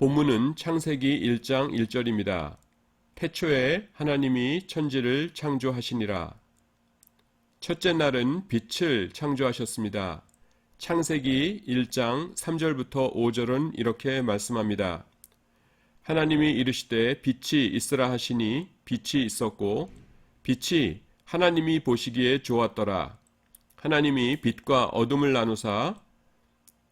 본문은 창세기 1장 1절입니다. 태초에 하나님이 천지를 창조하시니라. 첫째 날은 빛을 창조하셨습니다. 창세기 1장 3절부터 5절은 이렇게 말씀합니다. 하나님이 이르시되 빛이 있으라 하시니 빛이 있었고 빛이 하나님이 보시기에 좋았더라. 하나님이 빛과 어둠을 나누사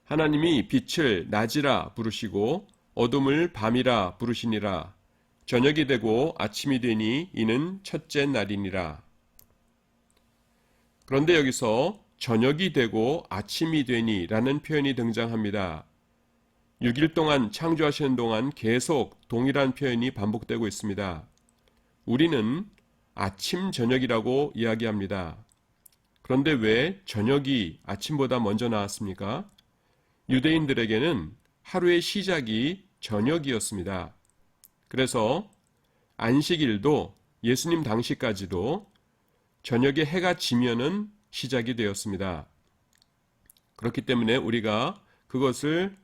하나님이 빛을 낮이라 부르시고 어둠을 밤이라 부르시니라. 저녁이 되고 아침이 되니 이는 첫째 날이니라. 그런데 여기서 저녁이 되고 아침이 되니 라는 표현이 등장합니다. 6일 동안 창조하시는 동안 계속 동일한 표현이 반복되고 있습니다. 우리는 아침, 저녁이라고 이야기합니다. 그런데 왜 저녁이 아침보다 먼저 나왔습니까? 유대인들에게는 하루의 시작이 저녁이었습니다. 그래서 안식일도 예수님 당시까지도 저녁에 해가 지면은 시작이 되었습니다. 그렇기 때문에 우리가 그것을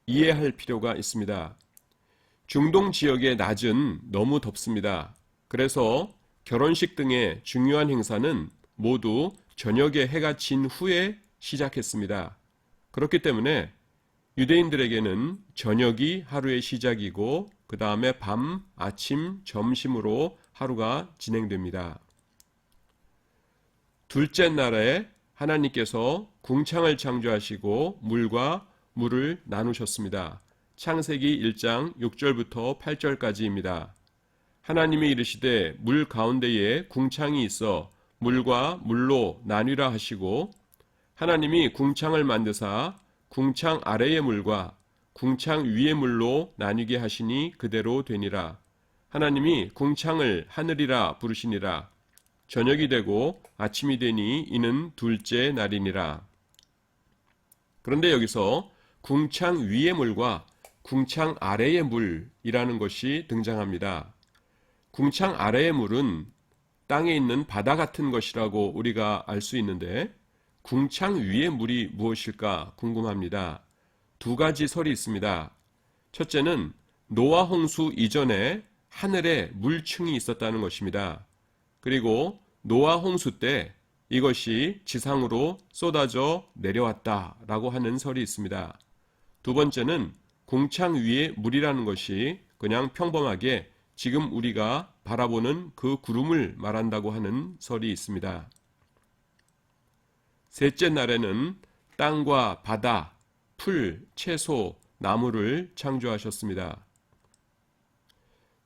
이해할 필요가 있습니다. 중동 지역의 낮은 너무 덥습니다. 그래서 결혼식 등의 중요한 행사는 모두 저녁에 해가 진 후에 시작했습니다. 그렇기 때문에 유대인들에게는 저녁이 하루의 시작이고 그 다음에 밤, 아침, 점심으로 하루가 진행됩니다. 둘째 날에 하나님께서 궁창을 창조하시고 물과 물을 나누셨습니다. 창세기 1장 6절부터 8절까지입니다. 하나님이 이르시되 물 가운데에 궁창이 있어 물과 물로 나뉘라 하시고 하나님이 궁창을 만드사 궁창 아래의 물과 궁창 위의 물로 나뉘게 하시니 그대로 되니라. 하나님이 궁창을 하늘이라 부르시니라. 저녁이 되고 아침이 되니 이는 둘째 날이니라. 그런데 여기서 궁창 위의 물과 궁창 아래의 물이라는 것이 등장합니다. 궁창 아래의 물은 땅에 있는 바다 같은 것이라고 우리가 알 수 있는데 궁창 위의 물이 무엇일까 궁금합니다. 두 가지 설이 있습니다. 첫째는 노아 홍수 이전에 하늘에 물층이 있었다는 것입니다. 그리고 노아 홍수 때 이것이 지상으로 쏟아져 내려왔다라고 하는 설이 있습니다. 두 번째는 궁창 위의 물이라는 것이 그냥 평범하게 지금 우리가 바라보는 그 구름을 말한다고 하는 설이 있습니다. 셋째 날에는 땅과 바다, 풀, 채소, 나무를 창조하셨습니다.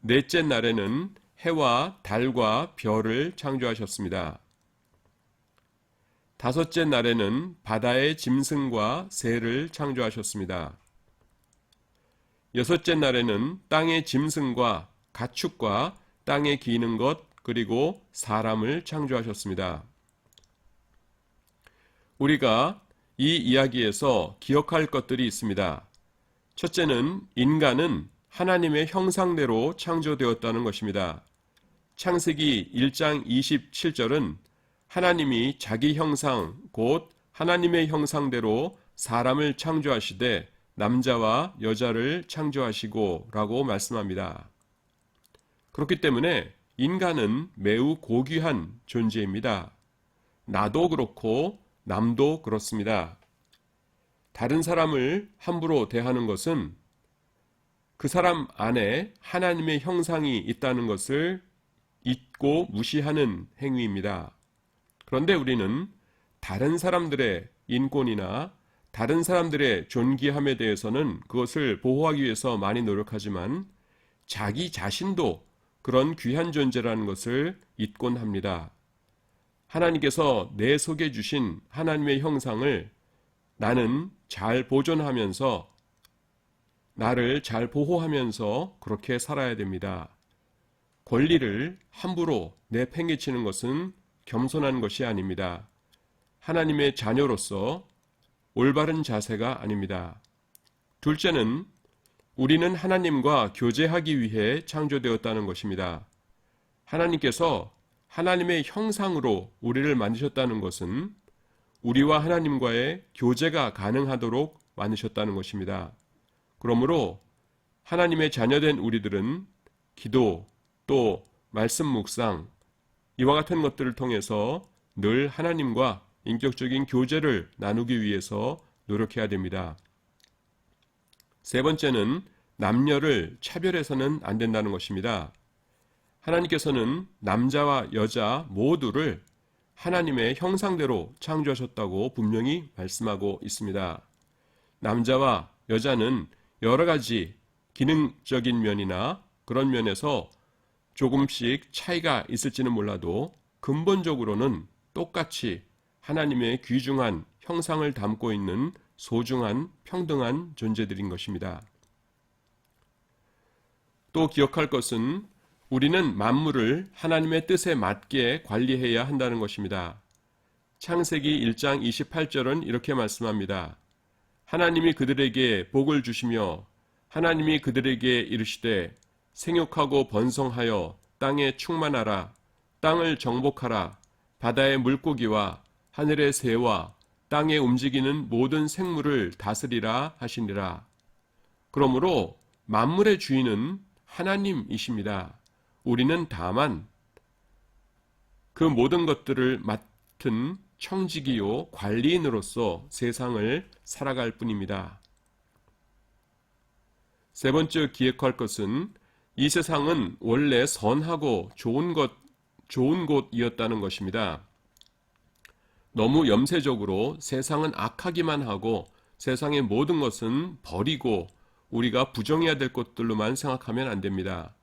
넷째 날에는 해와 달과 별을 창조하셨습니다. 다섯째 날에는 바다의 짐승과 새를 창조하셨습니다. 여섯째 날에는 땅의 짐승과 가축과 땅에 기는 것 그리고 사람을 창조하셨습니다. 우리가 이 이야기에서 기억할 것들이 있습니다. 첫째는 인간은 하나님의 형상대로 창조되었다는 것입니다. 창세기 1장 27절은 하나님이 자기 형상 곧 하나님의 형상대로 사람을 창조하시되 남자와 여자를 창조하시고 라고 말씀합니다. 그렇기 때문에 인간은 매우 고귀한 존재입니다. 나도 그렇고 남도 그렇습니다. 다른 사람을 함부로 대하는 것은 그 사람 안에 하나님의 형상이 있다는 것을 잊고 무시하는 행위입니다. 그런데 우리는 다른 사람들의 인권이나 다른 사람들의 존귀함에 대해서는 그것을 보호하기 위해서 많이 노력하지만 자기 자신도 그런 귀한 존재라는 것을 잊곤 합니다. 하나님께서 내 속에 주신 하나님의 형상을 나는 잘 보존하면서 나를 잘 보호하면서 그렇게 살아야 됩니다. 권리를 함부로 내팽개치는 것은 겸손한 것이 아닙니다. 하나님의 자녀로서 올바른 자세가 아닙니다. 둘째는 우리는 하나님과 교제하기 위해 창조되었다는 것입니다. 하나님께서 하나님의 형상으로 우리를 만드셨다는 것은 우리와 하나님과의 교제가 가능하도록 만드셨다는 것입니다. 그러므로 하나님의 자녀된 우리들은 기도, 또 말씀 묵상, 이와 같은 것들을 통해서 늘 하나님과 인격적인 교제를 나누기 위해서 노력해야 됩니다. 세 번째는 남녀를 차별해서는 안 된다는 것입니다. 하나님께서는 남자와 여자 모두를 하나님의 형상대로 창조하셨다고 분명히 말씀하고 있습니다. 남자와 여자는 여러 가지 기능적인 면이나 그런 면에서 조금씩 차이가 있을지는 몰라도 근본적으로는 똑같이 하나님의 귀중한 형상을 담고 있는 소중한 평등한 존재들인 것입니다. 또 기억할 것은 우리는 만물을 하나님의 뜻에 맞게 관리해야 한다는 것입니다. 창세기 1장 28절은 이렇게 말씀합니다. 하나님이 그들에게 복을 주시며 하나님이 그들에게 이르시되 생육하고 번성하여 땅에 충만하라. 땅을 정복하라. 바다의 물고기와 하늘의 새와 땅에 움직이는 모든 생물을 다스리라 하시니라. 그러므로 만물의 주인은 하나님이십니다. 우리는 다만 그 모든 것들을 맡은 청지기요 관리인으로서 세상을 살아갈 뿐입니다. 세 번째 기억할 것은 이 세상은 원래 선하고 좋은 곳이었다는 것입니다. 너무 염세적으로 세상은 악하기만 하고 세상의 모든 것은 버리고 우리가 부정해야 될 것들로만 생각하면 안 됩니다.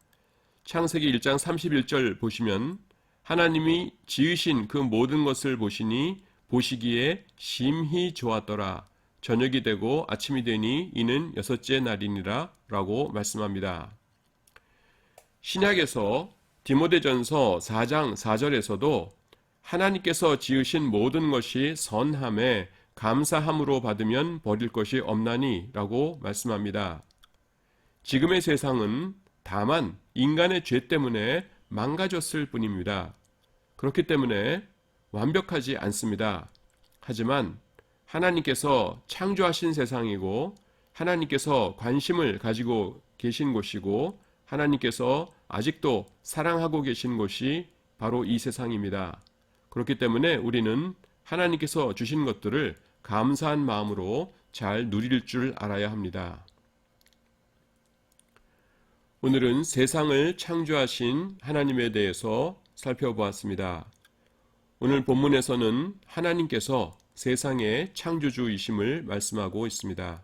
창세기 1장 31절 보시면 하나님이 지으신 그 모든 것을 보시니 보시기에 심히 좋았더라. 저녁이 되고 아침이 되니 이는 여섯째 날이니라 라고 말씀합니다. 신약에서 디모데전서 4장 4절에서도 하나님께서 지으신 모든 것이 선함에 감사함으로 받으면 버릴 것이 없나니 라고 말씀합니다. 지금의 세상은 다만 인간의 죄 때문에 망가졌을 뿐입니다. 그렇기 때문에 완벽하지 않습니다. 하지만 하나님께서 창조하신 세상이고 하나님께서 관심을 가지고 계신 곳이고 하나님께서 아직도 사랑하고 계신 곳이 바로 이 세상입니다. 그렇기 때문에 우리는 하나님께서 주신 것들을 감사한 마음으로 잘 누릴 줄 알아야 합니다. 오늘은 세상을 창조하신 하나님에 대해서 살펴보았습니다. 오늘 본문에서는 하나님께서 세상의 창조주이심을 말씀하고 있습니다.